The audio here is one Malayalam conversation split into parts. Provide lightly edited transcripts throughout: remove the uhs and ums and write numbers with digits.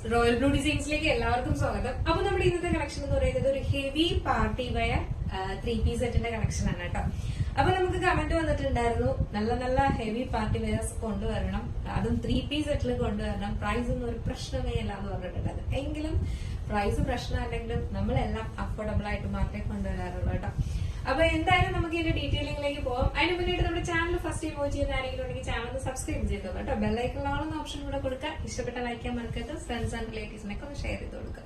റോയൽ ബ്ലൂ ഡിസൈൻസിലേക്ക് എല്ലാവർക്കും സ്വാഗതം. അപ്പൊ നമ്മുടെ ഇന്നത്തെ കളക്ഷൻ എന്ന് പറയുന്നത് ഒരു ഹെവി പാർട്ടി വെയർ 3 piece സെറ്റിന്റെ കളക്ഷൻ ആണ് കേട്ടോ. അപ്പൊ നമുക്ക് കമന്റ് വന്നിട്ടുണ്ടായിരുന്നു, നല്ല നല്ല ഹെവി പാർട്ടി വെയർസ് കൊണ്ടുവരണം, അതും 3 piece സെറ്റിൽ കൊണ്ടുവരണം, പ്രൈസ് ഒന്നും ഒരു പ്രശ്നമേ അല്ല എന്ന് പറഞ്ഞിട്ടുണ്ടായിരുന്നു. എങ്കിലും പ്രൈസ് പ്രശ്നമല്ലെങ്കിലും നമ്മളെല്ലാം അഫോർഡബിൾ ആയിട്ട് മാത്രമേ കൊണ്ടുവരാറുള്ളൂ കേട്ടോ. അപ്പൊ എന്തായാലും നമുക്ക് ഇതിന്റെ ഡീറ്റെയിലിംഗിലേക്ക് പോകാം. അതിന് മുന്നേറ്റ് നമ്മുടെ ചാനൽ ഫസ്റ്റ് ടൈം വാച്ച് ചെയ്യുന്ന ആരെങ്കിലും ഉണ്ടെങ്കിൽ ചാനൽ സബ്സ്ക്രൈബ് ചെയ്തോളൂ കേട്ടോ. ബെല്ലൈക്കണിലുള്ള ഓപ്ഷൻ കൂടെ കൊടുക്കുക. ഇഷ്ടപ്പെട്ട ലൈക്ക് ചെയ്യാൻ മറക്കരുത്. ഫ്രണ്ട്സ് ആൻഡ് റിലേറ്റീവ്സിനൊക്കെ ഒന്ന് ഷെയർ ചെയ്ത് കൊടുക്കുക.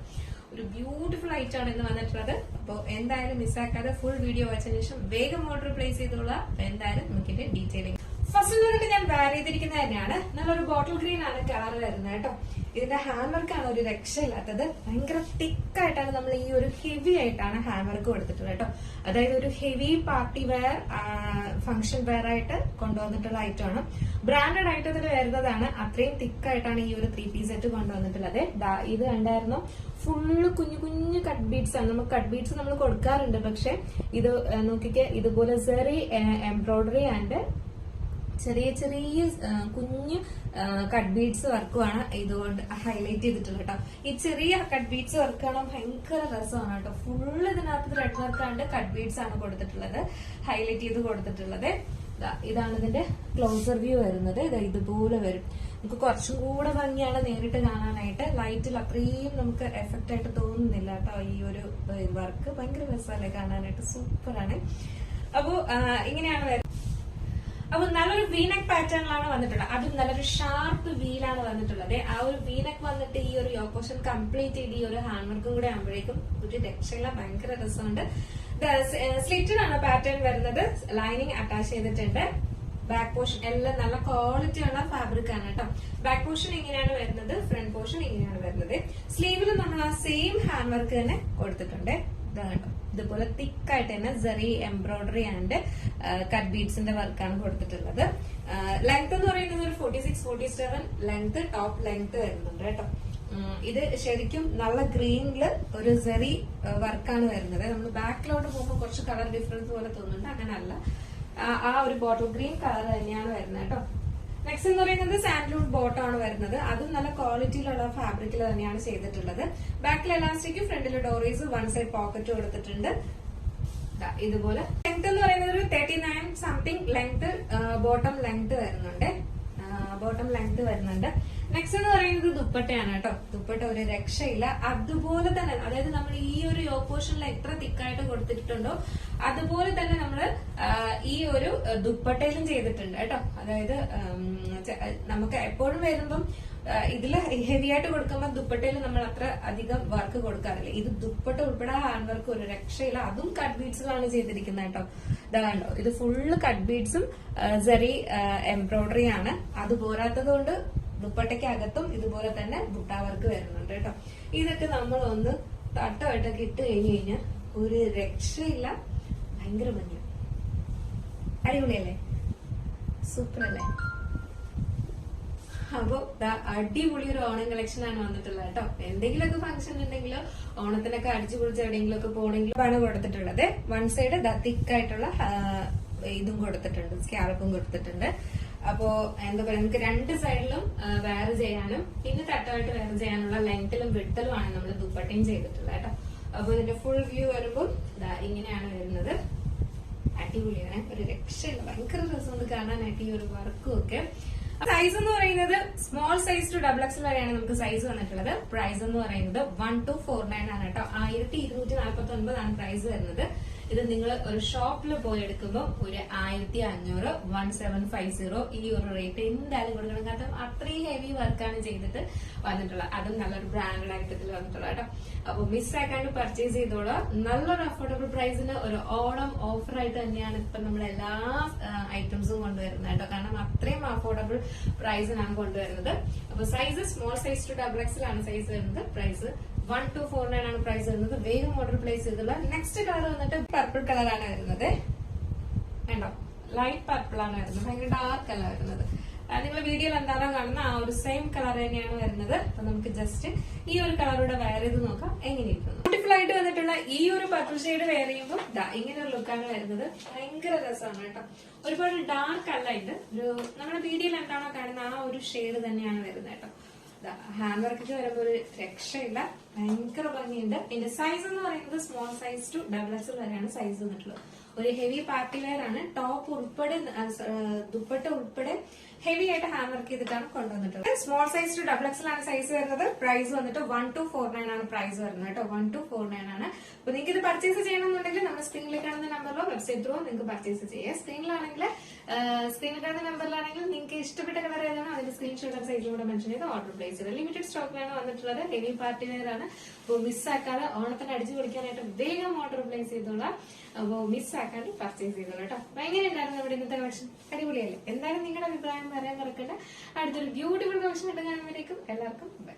ഒരു ബ്യൂട്ടിഫുൾ ഐറ്റം ആണ് ഇന്ന് വന്നിട്ടുള്ളത്. അപ്പോൾ എന്തായാലും മിസ്സാക്കാതെ ഫുൾ വീഡിയോ വാച്ചതിന് ശേഷം വേഗം ഓർഡർ പ്ലേസ് ചെയ്തോളാം. എന്തായാലും നമുക്ക് ഇതിന്റെ ഡീറ്റെയിലിംഗ് ഫസ്റ്റ് എന്ന് പറഞ്ഞിട്ട് ഞാൻ വെയർ ചെയ്തിരിക്കുന്നത് തന്നെയാണ്. നല്ലൊരു ബോട്ടിൽ ഗ്രീൻ ആണ് കളർ വരുന്നത് കേട്ടോ. ഇതിന്റെ ഹാൻഡ് വർക്കാണ് ഒരു രക്ഷയില്ലാത്തത്. ഭയങ്കര തിക്കായിട്ടാണ് നമ്മൾ ഈ ഒരു ഹെവി ആയിട്ടാണ് ഹാൻഡ് വർക്ക് കൊടുത്തിട്ടുള്ളത് കേട്ടോ. അതായത് ഒരു heavy party wear function wear ആയിട്ട് കൊണ്ടുവന്നിട്ടുള്ള ഐറ്റമാണ്. ബ്രാൻഡഡ് ഐറ്റത്തിൽ വരുന്നതാണ്. അത്രയും തിക്കായിട്ടാണ് ഈ ഒരു 3 piece സെറ്റ് കൊണ്ടുവന്നിട്ടുള്ളത്. ഇത് കണ്ടായിരുന്നു, ഫുള്ള് കുഞ്ഞു കുഞ്ഞു കട്ട് ബീഡ്സ് ആണ്. നമുക്ക് കട്ട് ബീഡ്സ് നമ്മൾ കൊടുക്കാറുണ്ട്, പക്ഷെ ഇത് നോക്കിക്കേ, ഇതുപോലെ സെറി എംബ്രോയിഡറി ആൻഡ് ചെറിയ ചെറിയ കുഞ്ഞു കട്ട് ബീഡ്സ് വർക്കുമാണ് ഇതുകൊണ്ട് ഹൈലൈറ്റ് ചെയ്തിട്ടുള്ളത് കേട്ടോ. ഈ ചെറിയ കട്ട് ബീഡ്സ് വർക്കാണ് ഭയങ്കര രസമാണ് കേട്ടോ. ഫുള്ള് ഇതിനകത്ത് ത്രെഡ് വർക്കാണ്ട് കട്ട് ബീഡ്സ് ആണ് കൊടുത്തിട്ടുള്ളത്, ഹൈലൈറ്റ് ചെയ്ത് കൊടുത്തിട്ടുള്ളത്. ഇതാണ് ഇതിന്റെ ക്ലോസർ വ്യൂ വരുന്നത്. ഇതുപോലെ വരും. നമുക്ക് കുറച്ചും കൂടെ ഭംഗിയാണ് നേരിട്ട് കാണാനായിട്ട്. ലൈറ്റിൽ അത്രയും നമുക്ക് എഫക്റ്റ് ആയിട്ട് തോന്നുന്നില്ല കേട്ടോ. ഈ ഒരു വർക്ക് ഭയങ്കര രസമല്ലേ കാണാനായിട്ട്, സൂപ്പറാണ്. അപ്പോ ഇങ്ങനെയാണ് വരുന്നത്. അപ്പൊ നല്ലൊരു വീനെക്ക് പാറ്റേണിലാണ് വന്നിട്ടുള്ളത്. അതും നല്ലൊരു ഷാർപ്പ് വീലാണ് വന്നിട്ടുള്ളത്. ആ ഒരു വീനെക്ക് വന്നിട്ട് ഈ ഒരു യോക്കോഷൻ കംപ്ലീറ്റ് ചെയ്ത് ഈ ഒരു ഹാൻഡ് വർക്കും കൂടെ ആകുമ്പോഴേക്കും ഒരു രക്ഷയില്ല, ഭയങ്കര രസമുണ്ട്. സ്ലിറ്റഡ് ആണ് പാറ്റേൺ വരുന്നത്. ലൈനിങ് അറ്റാച്ച് ചെയ്തിട്ടുണ്ട്. ബാക്ക് പോർഷൻ എല്ലാം നല്ല ക്വാളിറ്റി ഉള്ള ഫാബ്രിക് ആണ് കേട്ടോ. ബാക്ക് പോർഷൻ ഇങ്ങനെയാണ് വരുന്നത്, ഫ്രണ്ട് പോർഷൻ ഇങ്ങനെയാണ് വരുന്നത്. സ്ലീവിൽ നമ്മൾ ആ സെയിം ഹാൻഡ് വർക്ക് തന്നെ കൊടുത്തിട്ടുണ്ട്. ഇതാണ് കേട്ടോ. ഇതുപോലെ തിക്കായിട്ട് തന്നെ സെറി എംബ്രോയിഡറി ആൻഡ് കട്ട് ബീഡ്സിന്റെ വർക്കാണ് കൊടുത്തിട്ടുള്ളത്. ലെങ്ത് എന്ന് പറയുന്നത് ഒരു 46-47 ലെങ്ത്, ടോപ്പ് ലെങ്ത് വരുന്നുണ്ട് കേട്ടോ. ഇത് ശരിക്കും നല്ല ഗ്രീനില് ഒരു സെറി വർക്കാണ് വരുന്നത്. നമ്മൾ ബാക്കിലോട്ട് പോകുമ്പോൾ കുറച്ച് കളർ ഡിഫറൻസ് പോലെ തോന്നുന്നുണ്ട്, അങ്ങനല്ല. ആ ഒരു ബോട്ടിൽ ഗ്രീൻ കളർ തന്നെയാണ് വരുന്നത് കേട്ടോ. നെക്സ്റ്റ് എന്ന് പറയുന്നത് സാൻഡ്ലൂഡ് ബോട്ടം ആണ് വരുന്നത്. അതും നല്ല ക്വാളിറ്റിയിലുള്ള ഫാബ്രിക്കിൽ തന്നെയാണ് ചെയ്തിട്ടുള്ളത്. ബാക്കിൽ എലാസ്റ്റിക്കും ഫ്രണ്ടിൽ ഡോറീസ്, വൺ സൈഡ് പോക്കറ്റ് കൊടുത്തിട്ടുണ്ട്. ഇതുപോലെ ലെങ്ത് എന്ന് പറയുന്നത് ഒരു 39 സംതിങ് ലെങ്ത്, ബോട്ടം ലെങ്ത് വരുന്നുണ്ട്. നെക്സ്റ്റ് എന്ന് പറയുന്നത് ദുപ്പട്ടയാണ് കേട്ടോ. ദുപ്പട്ട ഒരു രക്ഷയില്ല. അതുപോലെ തന്നെ, അതായത് നമ്മൾ ഈ ഒരു യോക്ക് പോർഷനിൽ എത്ര തിക്കായിട്ട് കൊടുത്തിട്ടുണ്ടോ അതുപോലെ തന്നെ നമ്മൾ ഈ ഒരു ദുപ്പട്ടയിലും ചെയ്തിട്ടുണ്ട് കേട്ടോ. അതായത് നമുക്ക് എപ്പോഴും വരുമ്പം ഇതില് ഹെവി ആയിട്ട് കൊടുക്കുമ്പോൾ ദുപ്പട്ടയിൽ നമ്മൾ അത്ര അധികം വർക്ക് കൊടുക്കാറില്ല. ഇത് ദുപ്പട്ട ഉൾപ്പെടെ ഹാൻഡ് വർക്ക് ഒരു രക്ഷയില്ല. അതും കട്ട് ബീഡ്സിലാണ് ചെയ്തിരിക്കുന്നത് കേട്ടോ. ഇതാ കണ്ടോ, ഇത് ഫുള്ള് കട്ട് ബീഡ്സും സെറി എംബ്രോയിഡറി ആണ്. അത് പോരാത്തത് കൊണ്ട് ദുപ്പട്ടയ്ക്ക് അകത്തും ഇതുപോലെ തന്നെ ബുട്ട വർക്ക് വരുന്നുണ്ട് കേട്ടോ. ഇതൊക്കെ നമ്മൾ ഒന്ന് തട്ടമായിട്ടൊക്കെ ഇട്ട് കഴിഞ്ഞാൽ ഒരു രക്ഷയില്ല, ഭയങ്കര ഭംഗി, അടിപൊളിയല്ലേ, സൂപ്പർ അല്ലേ. അപ്പൊ അടിപൊളി ഒരു ഓണം കളക്ഷൻ ആണ് വന്നിട്ടുള്ളത് കേട്ടോ. എന്തെങ്കിലുമൊക്കെ ഫംഗ്ഷൻ ഉണ്ടെങ്കിലോ ഓണത്തിനൊക്കെ അടിച്ചു പൊളിച്ച് എവിടെയെങ്കിലുമൊക്കെ പോകണമെങ്കിലും ആണ് കൊടുത്തിട്ടുള്ളത്. വൺ സൈഡ് തിക്കായിട്ടുള്ള ഇതും കൊടുത്തിട്ടുണ്ട്, സ്കാലപ്പും കൊടുത്തിട്ടുണ്ട്. അപ്പോ എന്താ പറയാ, നമുക്ക് രണ്ട് സൈഡിലും വെയർ ചെയ്യാനും പിന്നെ തട്ടമായിട്ട് വെയർ ചെയ്യാനുള്ള ലെങ്ത്തിലും വിഡ്ത്തിലും ആണ് നമ്മൾ ദുപ്പട്ടയും ചെയ്തിട്ടുള്ളത് കേട്ടോ. അപ്പൊ ഇതിന്റെ ഫുൾ വ്യൂ വരുമ്പോൾ ഇങ്ങനെയാണ് വരുന്നത്. അടിപൊളിയാണ്, ഒരു രക്ഷയില്ല, ഭയങ്കര രസമുണ്ട് കാണാനായിട്ട് ഈ ഒരു വർക്കും ഒക്കെ. സൈസ് എന്ന് പറയുന്നത് സ്മോൾ സൈസ് ടു XXL വരെയാണ് നമുക്ക് സൈസ് വന്നിട്ടുള്ളത്. പ്രൈസ് എന്ന് പറയുന്നത് 1249 ആണ് കേട്ടോ. 1249 ആണ് പ്രൈസ് വരുന്നത്. ഇത് നിങ്ങൾ ഒരു ഷോപ്പിൽ പോയി എടുക്കുമ്പോൾ ഒരു 1500, 1750 ഈ ഒരു റേറ്റ് എന്തായാലും കൊടുക്കണം. കാരണം അത്രയും ഹെവി വർക്കാണ് ചെയ്തിട്ട് വന്നിട്ടുള്ളത്. അതും നല്ലൊരു ബ്രാൻഡഡ് ഐറ്റത്തിൽ വന്നിട്ടുള്ള കേട്ടോ. അപ്പൊ മിസ്സാക്കാണ്ട് പർച്ചേസ് ചെയ്തോളാം. നല്ലൊരു അഫോർഡബിൾ പ്രൈസിന് ഒരു ഓണം ഓഫർ ആയിട്ട് തന്നെയാണ് ഇപ്പൊ നമ്മൾ എല്ലാ ഐറ്റംസും കൊണ്ടുവരുന്നത് കേട്ടോ. കാരണം അത്രയും അഫോർഡബിൾ പ്രൈസിനാണ് കൊണ്ടുവരുന്നത്. അപ്പൊ size small size to XXL ആണ് സൈസ് വരുന്നത്. പ്രൈസ് 1249 ആണ് പ്രൈസ് വരുന്നത്. വേഗം ഓർഡർ പ്ലേസ് ചെയ്തുള്ള. നെക്സ്റ്റ് കളർ വന്നിട്ട് പർപ്പിൾ കളറാണ് വരുന്നത്. വേണ്ടോ, ലൈറ്റ് പർപ്പിൾ ആണ് വരുന്നത്, ഭയങ്കര ഡാർക്ക് അല്ല വരുന്നത്. നിങ്ങൾ വീഡിയോയിൽ എന്താണോ കാണുന്ന ആ ഒരു സെയിം കളർ തന്നെയാണ് വരുന്നത്. അപ്പൊ നമുക്ക് ജസ്റ്റ് ഈ ഒരു കളറൂടെ വെയർ ചെയ്ത് നോക്കാം എങ്ങനെയിരിക്കുന്നു. ബ്യൂട്ടിഫുൾ ആയിട്ട് വന്നിട്ടുള്ള ഈ ഒരു പർപ്പിൾ ഷെയ്ഡ് വെയർ ചെയ്യുമ്പോൾ ഇങ്ങനെ ഒരു ലുക്കാണ് വരുന്നത്. ഭയങ്കര രസമാണ് കേട്ടോ. ഒരുപാട് ഡാർക്ക് അല്ല ഇത്. ഒരു നമ്മുടെ വീഡിയോയിൽ എന്താണോ കാണുന്ന ആ ഒരു ഷെയ്ഡ് തന്നെയാണ് വരുന്നത് കേട്ടോ. ഹാൻഡ് വർക്കൊക്കെ വരുമ്പോൾ ഒരു രക്ഷയില്ല, ഭയങ്കര ഭംഗിയുണ്ട്. ഇതിന്റെ സൈസ് എന്ന് പറയുന്നത് സ്മോൾ സൈസ് ടു XXL വരെയാണ് സൈസ് വന്നിട്ടുള്ളത്. ഒരു ഹെവി പാർട്ടി വെയർ ആണ്. ടോപ്പ് ഉൾപ്പെടെ ദുപ്പട്ട ഉൾപ്പെടെ ഹെവി ആയിട്ട് ഹാൻഡ് വർക്ക് ചെയ്തിട്ടാണ് കൊണ്ടുവന്നിട്ടുള്ളത്. സ്മോൾ സൈസ് ടു XXL ആണ് സൈസ് വരുന്നത്. പ്രൈസ് വന്നിട്ട് 1249 ആണ് പ്രൈസ് വരുന്നത് കേട്ടോ. 1249 ആണ്. അപ്പൊ നിങ്ങൾക്ക് ഇത് പർച്ചേസ് ചെയ്യണമെന്നുണ്ടെങ്കിൽ നമ്മുടെ സ്ക്രീനിൽ കാണുന്ന നമ്പറിലോ വെബ്സൈറ്റ് ത്രൂ നിങ്ങൾക്ക് പർച്ചേസ് ചെയ്യാം. സ്ക്രീനിൽ കാണുന്ന നമ്പറിലാണെങ്കിൽ നിങ്ങൾക്ക് ഇഷ്ടപ്പെട്ട കളർ ഏതാണോ അതിന്റെ സ്ക്രീൻഷോട്ട് സൈറ്റിലൂടെ മെൻഷൻ ചെയ്ത് ഓർഡർ പ്ലേസ് ചെയ്ത്. ലിമിറ്റഡ് സ്റ്റോക്കിലാണ് വന്നിട്ടുള്ളത്. ഹെവി പാർട്ടി വെയർ ആണ്. അപ്പോൾ മിസ്സാക്കാതെ ഓണത്തിന് അടിച്ചു പൊളിക്കാനായിട്ട് വേഗം ഓർഡർ പ്ലേസ് ചെയ്തോളാം. അപ്പോൾ മിസ്സാക്കാണ്ട് പർച്ചേസ് ചെയ്തോളാം കേട്ടോ. ഭയങ്കര ഉണ്ടായിരുന്നു നമ്മുടെ ഇന്നത്തെ കളക്ഷൻ. അടിപൊളിയല്ലേ? എന്തായാലും നിങ്ങളുടെ അഭിപ്രായം പറയാൻ മറക്കണ്ട. അടുത്തൊരു ബ്യൂട്ടിഫുൾ കളക്ഷൻ ആയിട്ട് കാണുമ്പോഴേക്കും എല്ലാവർക്കും ബൈ.